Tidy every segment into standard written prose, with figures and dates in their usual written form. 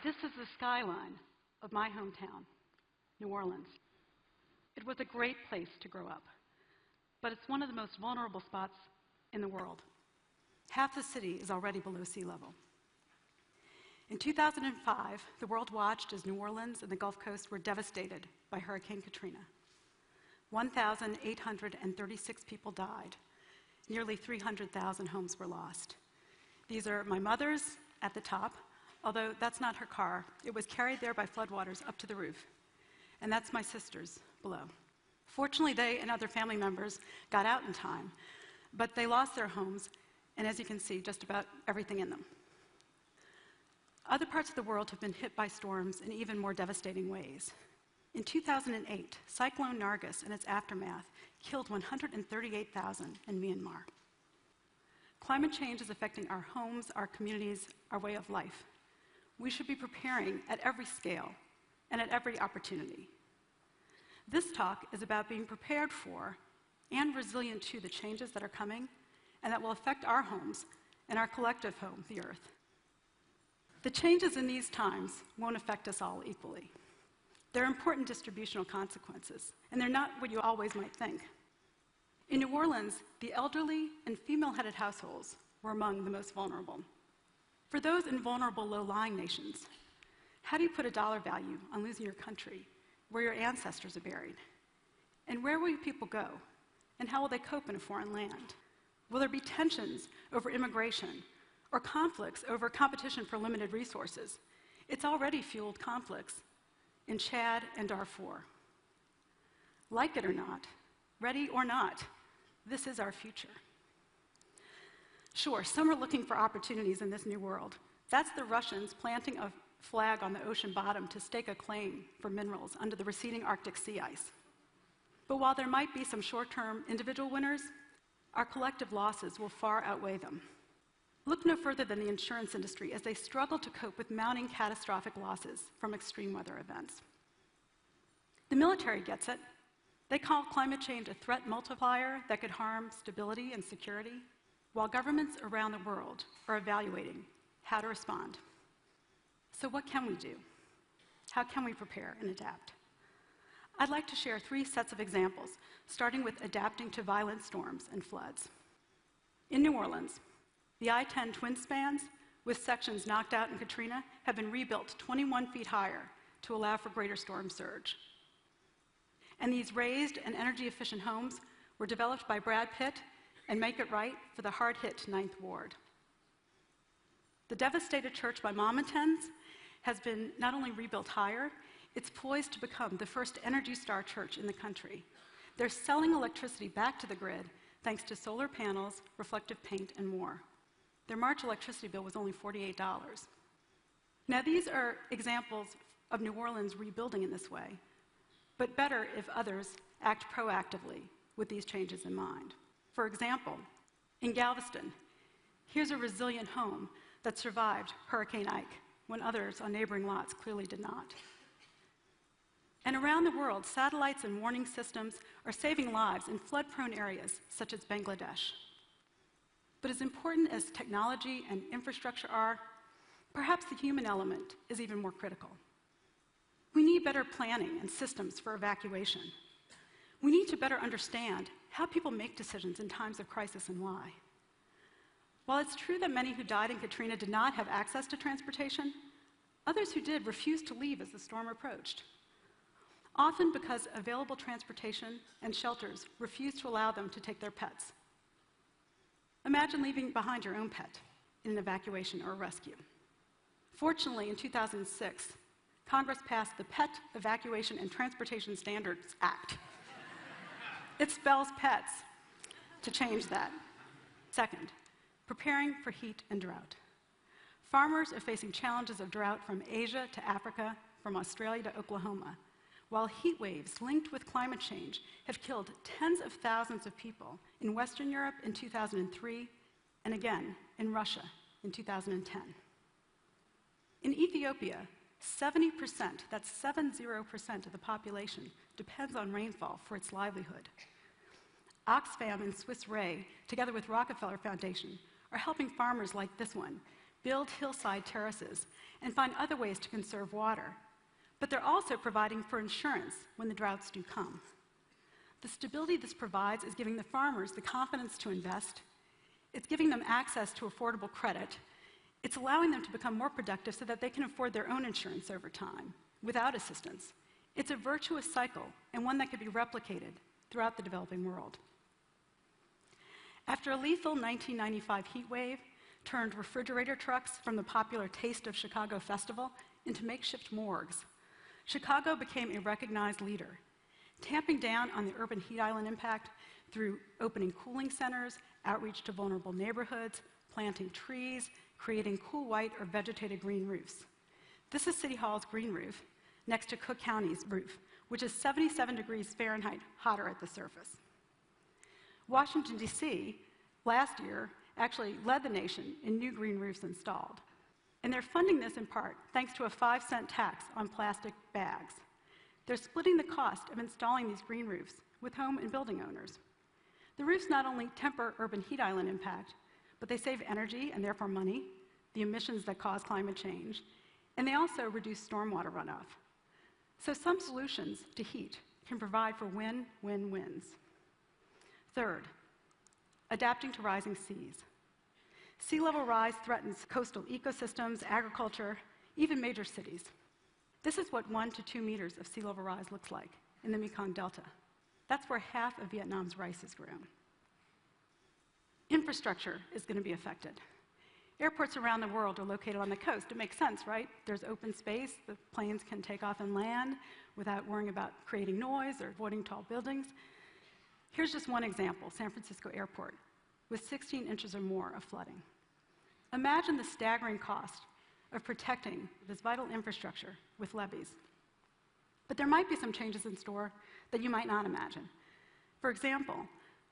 This is the skyline of my hometown, New Orleans. It was a great place to grow up, but it's one of the most vulnerable spots in the world. Half the city is already below sea level. In 2005, the world watched as New Orleans and the Gulf Coast were devastated by Hurricane Katrina. 1,836 people died. Nearly 300,000 homes were lost. These are my mother's at the top, although that's not her car. It was carried there by floodwaters up to the roof. And that's my sister's below. Fortunately, they and other family members got out in time, but they lost their homes, and as you can see, just about everything in them. Other parts of the world have been hit by storms in even more devastating ways. In 2008, Cyclone Nargis and its aftermath killed 138,000 in Myanmar. Climate change is affecting our homes, our communities, our way of life. We should be preparing at every scale and at every opportunity. This talk is about being prepared for and resilient to the changes that are coming and that will affect our homes and our collective home, the Earth. The changes in these times won't affect us all equally. There are important distributional consequences, and they're not what you always might think. In New Orleans, the elderly and female-headed households were among the most vulnerable. For those in vulnerable, low-lying nations, how do you put a dollar value on losing your country, where your ancestors are buried? And where will people go? And how will they cope in a foreign land? Will there be tensions over immigration or conflicts over competition for limited resources? It's already fueled conflicts in Chad and Darfur. Like it or not, ready or not, this is our future. Sure, some are looking for opportunities in this new world. That's the Russians planting a flag on the ocean bottom to stake a claim for minerals under the receding Arctic sea ice. But while there might be some short-term individual winners, our collective losses will far outweigh them. Look no further than the insurance industry as they struggle to cope with mounting catastrophic losses from extreme weather events. The military gets it. They call climate change a threat multiplier that could harm stability and security, while governments around the world are evaluating how to respond. So what can we do? How can we prepare and adapt? I'd like to share 3 sets of examples, starting with adapting to violent storms and floods. In New Orleans, the I-10 twin spans, with sections knocked out in Katrina, have been rebuilt 21 feet higher to allow for greater storm surge. And these raised and energy-efficient homes were developed by Brad Pitt and Make It Right for the hard-hit Ninth Ward. The devastated church my mom attends has been not only rebuilt higher, it's poised to become the first Energy Star church in the country. They're selling electricity back to the grid thanks to solar panels, reflective paint, and more. Their March electricity bill was only $48. Now, these are examples of New Orleans rebuilding in this way, but better if others act proactively with these changes in mind. For example, in Galveston, here's a resilient home that survived Hurricane Ike when others on neighboring lots clearly did not. And around the world, satellites and warning systems are saving lives in flood-prone areas such as Bangladesh. But as important as technology and infrastructure are, perhaps the human element is even more critical. We need better planning and systems for evacuation. We need to better understand how people make decisions in times of crisis and why. While it's true that many who died in Katrina did not have access to transportation, others who did refused to leave as the storm approached, often because available transportation and shelters refused to allow them to take their pets. Imagine leaving behind your own pet in an evacuation or a rescue. Fortunately, in 2006, Congress passed the Pet Evacuation and Transportation Standards Act. It spells pets to change that. Second, preparing for heat and drought. Farmers are facing challenges of drought from Asia to Africa, from Australia to Oklahoma, while heat waves linked with climate change have killed tens of thousands of people in Western Europe in 2003, and again in Russia in 2010. In Ethiopia, 70%, that's 70% of the population, depends on rainfall for its livelihood. Oxfam and Swiss Re, together with Rockefeller Foundation, are helping farmers like this one build hillside terraces, and find other ways to conserve water. But they're also providing for insurance when the droughts do come. The stability this provides is giving the farmers the confidence to invest. It's giving them access to affordable credit. It's allowing them to become more productive so that they can afford their own insurance over time, without assistance. It's a virtuous cycle, and one that could be replicated throughout the developing world. After a lethal 1995 heat wave turned refrigerator trucks from the popular Taste of Chicago festival into makeshift morgues, Chicago became a recognized leader, tamping down on the urban heat island impact through opening cooling centers, outreach to vulnerable neighborhoods, planting trees, creating cool white or vegetated green roofs. This is City Hall's green roof next to Cook County's roof, which is 77 degrees Fahrenheit hotter at the surface. Washington, D.C., last year, actually led the nation in new green roofs installed. And they're funding this in part thanks to a 5-cent tax on plastic bags. They're splitting the cost of installing these green roofs with home and building owners. The roofs not only temper urban heat island impact, but they save energy and therefore money, the emissions that cause climate change, and they also reduce stormwater runoff. So some solutions to heat can provide for win-win-wins. Third, adapting to rising seas. Sea level rise threatens coastal ecosystems, agriculture, even major cities. This is what 1 to 2 meters of sea level rise looks like in the Mekong Delta. That's where half of Vietnam's rice is grown. Infrastructure is going to be affected. Airports around the world are located on the coast. It makes sense, right? There's open space. The planes can take off and land without worrying about creating noise or avoiding tall buildings. Here's just one example, San Francisco Airport, with 16 inches or more of flooding. Imagine the staggering cost of protecting this vital infrastructure with levees. But there might be some changes in store that you might not imagine. For example,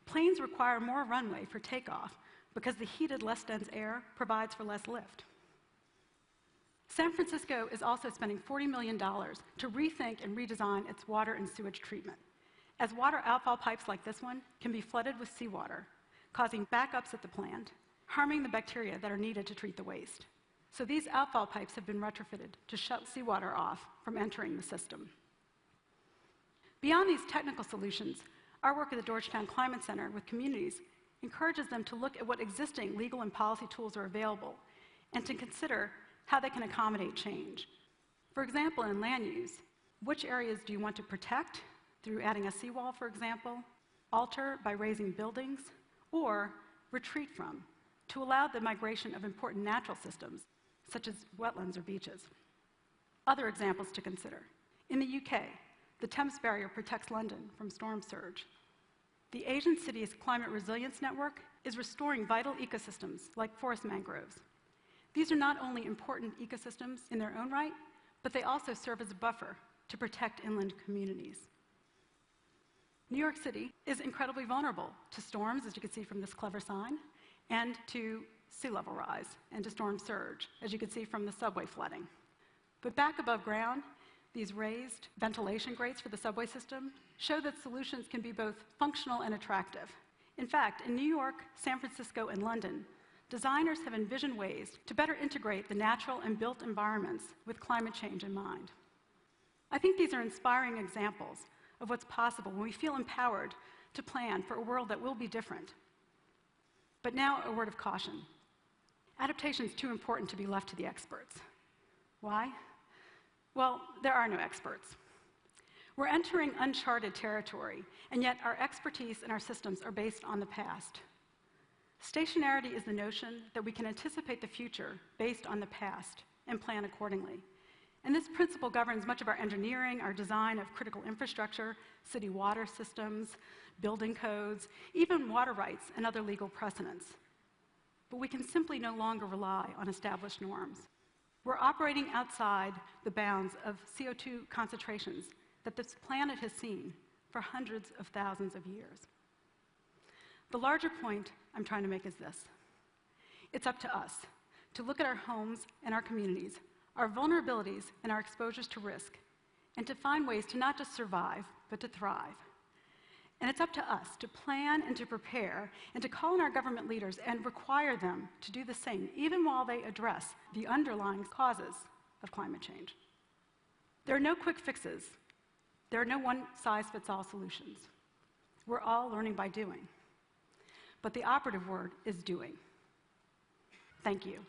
planes require more runway for takeoff because the heated, less dense air provides for less lift. San Francisco is also spending $40 million to rethink and redesign its water and sewage treatment, as water outfall pipes like this one can be flooded with seawater, causing backups at the plant, harming the bacteria that are needed to treat the waste. So these outfall pipes have been retrofitted to shut seawater off from entering the system. Beyond these technical solutions, our work at the Georgetown Climate Center with communities encourages them to look at what existing legal and policy tools are available and to consider how they can accommodate change. For example, in land use, which areas do you want to protect through adding a seawall, for example, alter by raising buildings, or retreat from to allow the migration of important natural systems, such as wetlands or beaches? Other examples to consider. In the UK, the Thames Barrier protects London from storm surge. The Asian Cities Climate Resilience Network is restoring vital ecosystems like forest mangroves. These are not only important ecosystems in their own right, but they also serve as a buffer to protect inland communities. New York City is incredibly vulnerable to storms, as you can see from this clever sign, and to sea level rise, and to storm surge, as you can see from the subway flooding. But back above ground, these raised ventilation grates for the subway system show that solutions can be both functional and attractive. In fact, in New York, San Francisco, and London, designers have envisioned ways to better integrate the natural and built environments with climate change in mind. I think these are inspiring examples of what's possible when we feel empowered to plan for a world that will be different. But now, a word of caution. Adaptation is too important to be left to the experts. Why? Well, there are no experts. We're entering uncharted territory, and yet our expertise and our systems are based on the past. Stationarity is the notion that we can anticipate the future based on the past and plan accordingly. And this principle governs much of our engineering, our design of critical infrastructure, city water systems, building codes, even water rights and other legal precedents. But we can simply no longer rely on established norms. We're operating outside the bounds of CO2 concentrations that this planet has seen for hundreds of thousands of years. The larger point I'm trying to make is this. It's up to us to look at our homes and our communities, our vulnerabilities and our exposures to risk, and to find ways to not just survive, but to thrive. And it's up to us to plan and to prepare and to call on our government leaders and require them to do the same, even while they address the underlying causes of climate change. There are no quick fixes. There are no one-size-fits-all solutions. We're all learning by doing. But the operative word is doing. Thank you.